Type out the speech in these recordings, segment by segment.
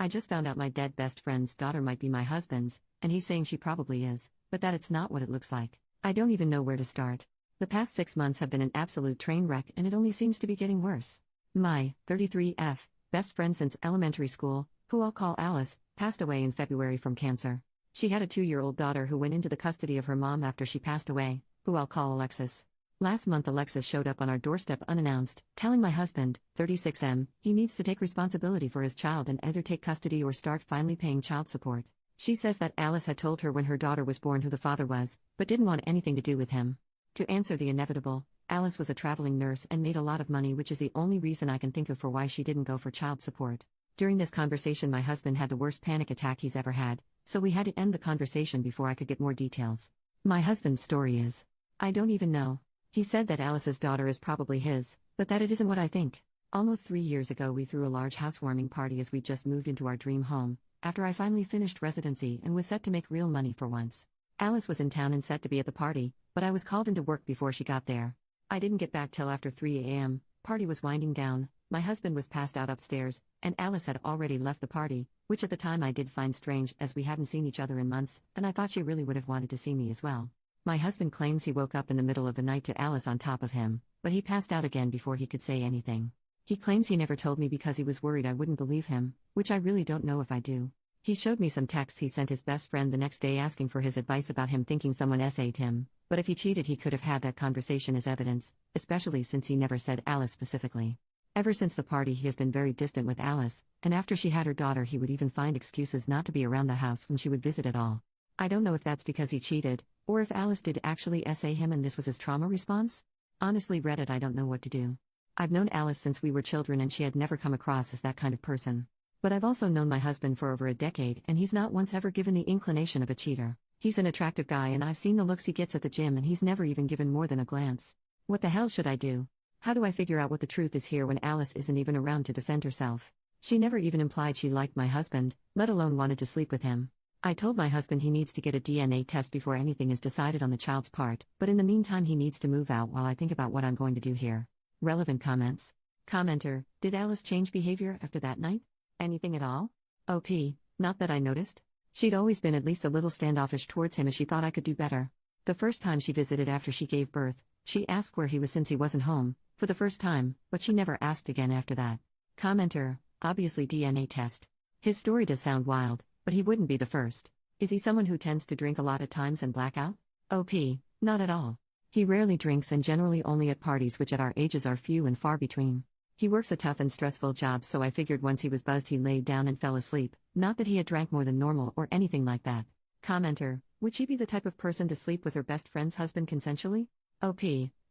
I just found out my dead best friend's daughter might be my husband's, and he's saying she probably is, but that it's not what it looks like. I don't even know where to start. The past 6 months have been an absolute train wreck and it only seems to be getting worse. My 33F best friend since elementary school, who I'll call Alice, passed away in February from cancer. She had a 2-year-old daughter who went into the custody of her mom after she passed away, who I'll call Alexis. Last month Alexis showed up on our doorstep unannounced, telling my husband, 36M, he needs to take responsibility for his child and either take custody or start finally paying child support. She says that Alice had told her when her daughter was born who the father was, but didn't want anything to do with him. To answer the inevitable, Alice was a traveling nurse and made a lot of money, which is the only reason I can think of for why she didn't go for child support. During this conversation my husband had the worst panic attack he's ever had, so we had to end the conversation before I could get more details. My husband's story is, I don't even know. He said that Alice's daughter is probably his, but that it isn't what I think. Almost 3 years ago we threw a large housewarming party as we just moved into our dream home, after I finally finished residency and was set to make real money for once. Alice was in town and set to be at the party, but I was called into work before she got there. I didn't get back till after 3 a.m., party was winding down, my husband was passed out upstairs, and Alice had already left the party, which at the time I did find strange as we hadn't seen each other in months, and I thought she really would have wanted to see me as well. My husband claims he woke up in the middle of the night to Alice on top of him, but he passed out again before he could say anything. He claims he never told me because he was worried I wouldn't believe him, which I really don't know if I do. He showed me some texts he sent his best friend the next day asking for his advice about him thinking someone SA'd him, but if he cheated he could have had that conversation as evidence, especially since he never said Alice specifically. Ever since the party he has been very distant with Alice, and after she had her daughter he would even find excuses not to be around the house when she would visit at all. I don't know if that's because he cheated, or if Alice did actually SA him and this was his trauma response? Honestly Reddit, I don't know what to do. I've known Alice since we were children and she had never come across as that kind of person. But I've also known my husband for over a decade and he's not once ever given the inclination of a cheater. He's an attractive guy and I've seen the looks he gets at the gym and he's never even given more than a glance. What the hell should I do? How do I figure out what the truth is here when Alice isn't even around to defend herself? She never even implied she liked my husband, let alone wanted to sleep with him. I told my husband he needs to get a DNA test before anything is decided on the child's part, but in the meantime he needs to move out while I think about what I'm going to do here. Relevant comments. Commenter, did Alice change behavior after that night? Anything at all? OP, not that I noticed. She'd always been at least a little standoffish towards him as she thought I could do better. The first time she visited after she gave birth, she asked where he was since he wasn't home, for the first time, but she never asked again after that. Commenter, obviously DNA test. His story does sound wild, but he wouldn't be the first. Is he someone who tends to drink a lot at times and black out? OP, not at all. He rarely drinks and generally only at parties, which at our ages are few and far between. He works a tough and stressful job, so I figured once he was buzzed he laid down and fell asleep, not that he had drank more than normal or anything like that. Commenter, would she be the type of person to sleep with her best friend's husband consensually? OP,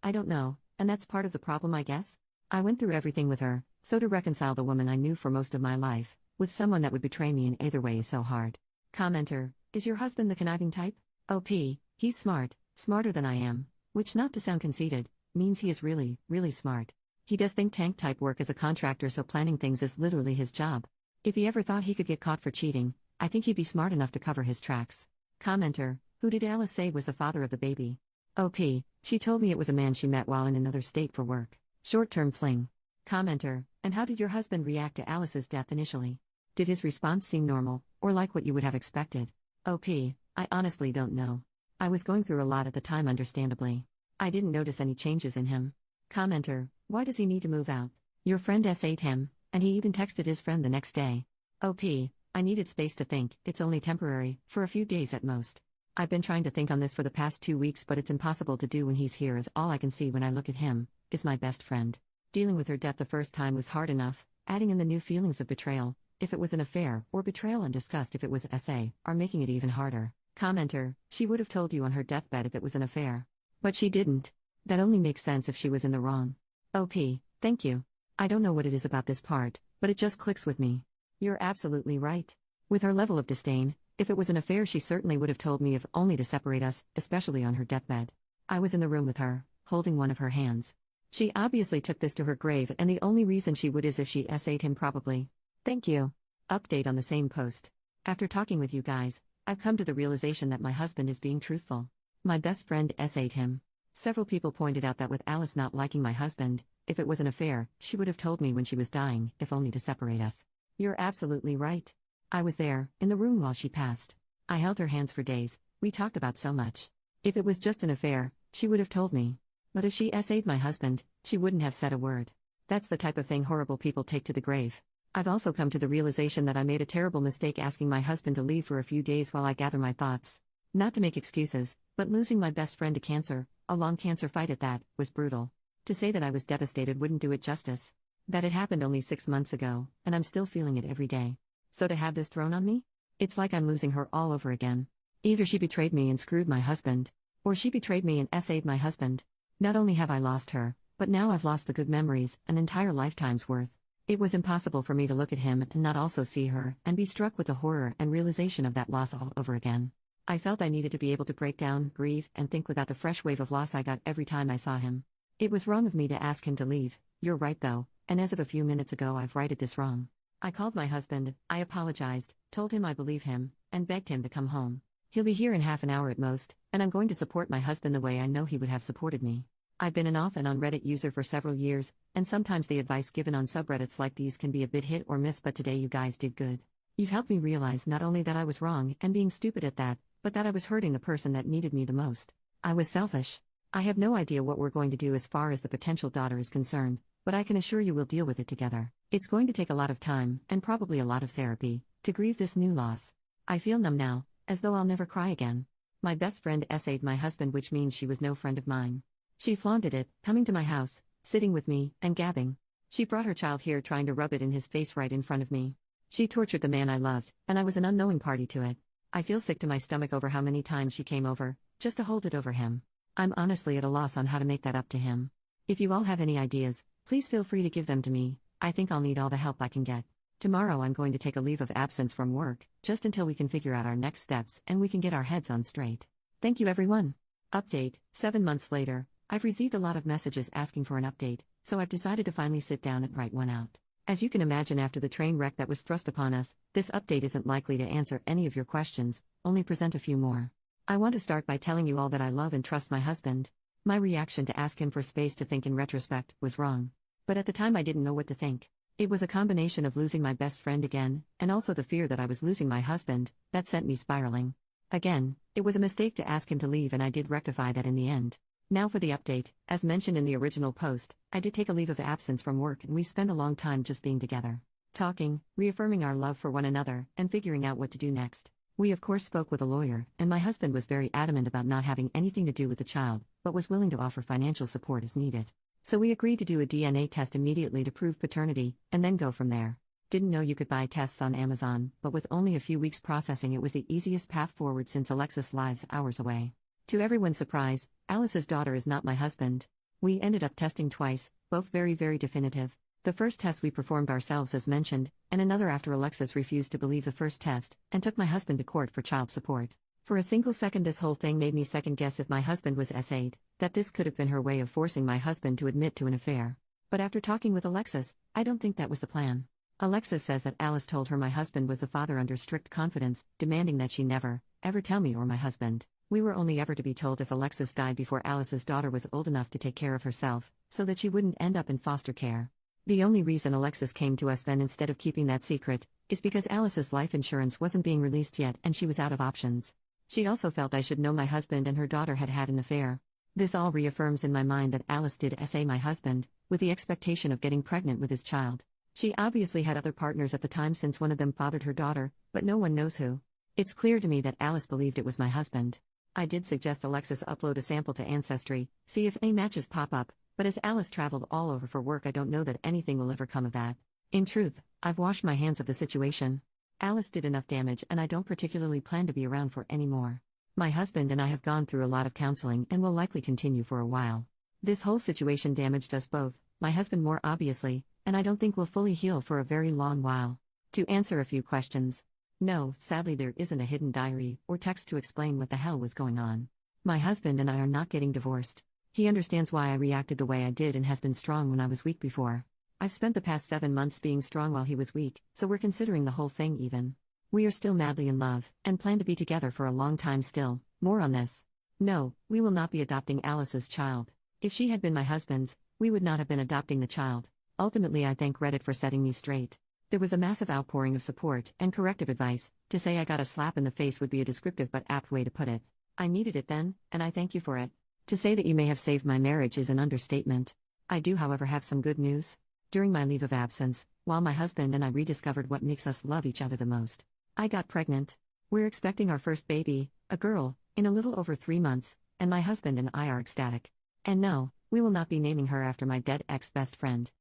I don't know, and that's part of the problem I guess. I went through everything with her, so to reconcile the woman I knew for most of my life with someone that would betray me in either way is so hard. Commenter, is your husband the conniving type? OP, he's smart, smarter than I am, which, not to sound conceited, means he is really, really smart. He does think tank type work as a contractor, so planning things is literally his job. If he ever thought he could get caught for cheating, I think he'd be smart enough to cover his tracks. Commenter, who did Alice say was the father of the baby? OP, she told me it was a man she met while in another state for work. Short-term fling. Commenter, and how did your husband react to Alice's death initially? Did his response seem normal, or like what you would have expected? OP, I honestly don't know. I was going through a lot at the time, understandably. I didn't notice any changes in him. Commenter, why does he need to move out? Your friend SA'd him, and he even texted his friend the next day. OP, I needed space to think, it's only temporary, for a few days at most. I've been trying to think on this for the past 2 weeks, but it's impossible to do when he's here, as all I can see when I look at him is my best friend. Dealing with her death the first time was hard enough, adding in the new feelings of betrayal, if it was an affair, or betrayal and disgust if it was SA, are making it even harder. Commenter, she would have told you on her deathbed if it was an affair. But she didn't. That only makes sense if she was in the wrong. OP, thank you. I don't know what it is about this part, but it just clicks with me. You're absolutely right. With her level of disdain, if it was an affair she certainly would have told me, if only to separate us, especially on her deathbed. I was in the room with her, holding one of her hands. She obviously took this to her grave, and the only reason she would is if she SA'd him probably. Thank you. Update on the same post. After talking with you guys, I've come to the realization that my husband is being truthful. My best friend SA'd him. Several people pointed out that with Alice not liking my husband, if it was an affair, she would have told me when she was dying, if only to separate us. You're absolutely right. I was there, in the room while she passed. I held her hands for days, we talked about so much. If it was just an affair, she would have told me. But if she essayed my husband, she wouldn't have said a word. That's the type of thing horrible people take to the grave. I've also come to the realization that I made a terrible mistake asking my husband to leave for a few days while I gather my thoughts. Not to make excuses, but losing my best friend to cancer, a long cancer fight at that, was brutal. To say that I was devastated wouldn't do it justice. That it happened only 6 months ago, and I'm still feeling it every day. So to have this thrown on me? It's like I'm losing her all over again. Either she betrayed me and screwed my husband, or she betrayed me and essayed my husband. Not only have I lost her, but now I've lost the good memories, an entire lifetime's worth. It was impossible for me to look at him and not also see her, and be struck with the horror and realization of that loss all over again. I felt I needed to be able to break down, grieve, and think without the fresh wave of loss I got every time I saw him. It was wrong of me to ask him to leave, you're right though, and as of a few minutes ago I've righted this wrong. I called my husband, I apologized, told him I believe him, and begged him to come home. He'll be here in half an hour at most, and I'm going to support my husband the way I know he would have supported me. I've been an off and on Reddit user for several years, and sometimes the advice given on subreddits like these can be a bit hit or miss, but today you guys did good. You've helped me realize not only that I was wrong and being stupid at that, but that I was hurting the person that needed me the most. I was selfish. I have no idea what we're going to do as far as the potential daughter is concerned, but I can assure you we'll deal with it together. It's going to take a lot of time, and probably a lot of therapy, to grieve this new loss. I feel numb now, as though I'll never cry again. My best friend essayed my husband, which means she was no friend of mine. She flaunted it, coming to my house, sitting with me, and gabbing. She brought her child here trying to rub it in his face right in front of me. She tortured the man I loved, and I was an unknowing party to it. I feel sick to my stomach over how many times she came over, just to hold it over him. I'm honestly at a loss on how to make that up to him. If you all have any ideas, please feel free to give them to me. I think I'll need all the help I can get. Tomorrow I'm going to take a leave of absence from work, just until we can figure out our next steps and we can get our heads on straight. Thank you everyone. Update, 7 months later. I've received a lot of messages asking for an update, so I've decided to finally sit down and write one out. As you can imagine, after the train wreck that was thrust upon us, this update isn't likely to answer any of your questions, only present a few more. I want to start by telling you all that I love and trust my husband. My reaction to ask him for space to think in retrospect was wrong. But at the time I didn't know what to think. It was a combination of losing my best friend again, and also the fear that I was losing my husband, that sent me spiraling. Again, it was a mistake to ask him to leave, and I did rectify that in the end. Now for the update. As mentioned in the original post, I did take a leave of absence from work, and we spent a long time just being together. Talking, reaffirming our love for one another, and figuring out what to do next. We of course spoke with a lawyer, and my husband was very adamant about not having anything to do with the child, but was willing to offer financial support as needed. So we agreed to do a DNA test immediately to prove paternity, and then go from there. Didn't know you could buy tests on Amazon, but with only a few weeks processing it was the easiest path forward since Alexis lives hours away. To everyone's surprise, Alice's daughter is not my husband. We ended up testing twice, both very definitive. The first test we performed ourselves as mentioned, and another after Alexis refused to believe the first test, and took my husband to court for child support. For a single second this whole thing made me second guess if my husband was essayed, that this could have been her way of forcing my husband to admit to an affair. But after talking with Alexis, I don't think that was the plan. Alexis says that Alice told her my husband was the father under strict confidence, demanding that she never, ever tell me or my husband. We were only ever to be told if Alexis died before Alice's daughter was old enough to take care of herself, so that she wouldn't end up in foster care. The only reason Alexis came to us then instead of keeping that secret, is because Alice's life insurance wasn't being released yet and she was out of options. She also felt I should know my husband and her daughter had had an affair. This all reaffirms in my mind that Alice did essay my husband, with the expectation of getting pregnant with his child. She obviously had other partners at the time since one of them fathered her daughter, but no one knows who. It's clear to me that Alice believed it was my husband. I did suggest Alexis upload a sample to Ancestry, see if any matches pop up, but as Alice traveled all over for work I don't know that anything will ever come of that. In truth, I've washed my hands of the situation. Alice did enough damage and I don't particularly plan to be around for any more. My husband and I have gone through a lot of counseling and will likely continue for a while. This whole situation damaged us both, my husband more obviously, and I don't think we'll fully heal for a very long while. To answer a few questions. No, sadly there isn't a hidden diary or text to explain what the hell was going on. My husband and I are not getting divorced. He understands why I reacted the way I did and has been strong when I was weak before. I've spent the past 7 months being strong while he was weak, so we're considering the whole thing even. We are still madly in love, and plan to be together for a long time still. More on this. No, we will not be adopting Alice's child. If she had been my husband's, we would not have been adopting the child. Ultimately I thank Reddit for setting me straight. There was a massive outpouring of support and corrective advice. To say I got a slap in the face would be a descriptive but apt way to put it. I needed it then, and I thank you for it. To say that you may have saved my marriage is an understatement. I do, however, have some good news. During my leave of absence, while my husband and I rediscovered what makes us love each other the most, I got pregnant. We're expecting our first baby, a girl, in a little over 3 months, and my husband and I are ecstatic. And no, we will not be naming her after my dead ex-best friend.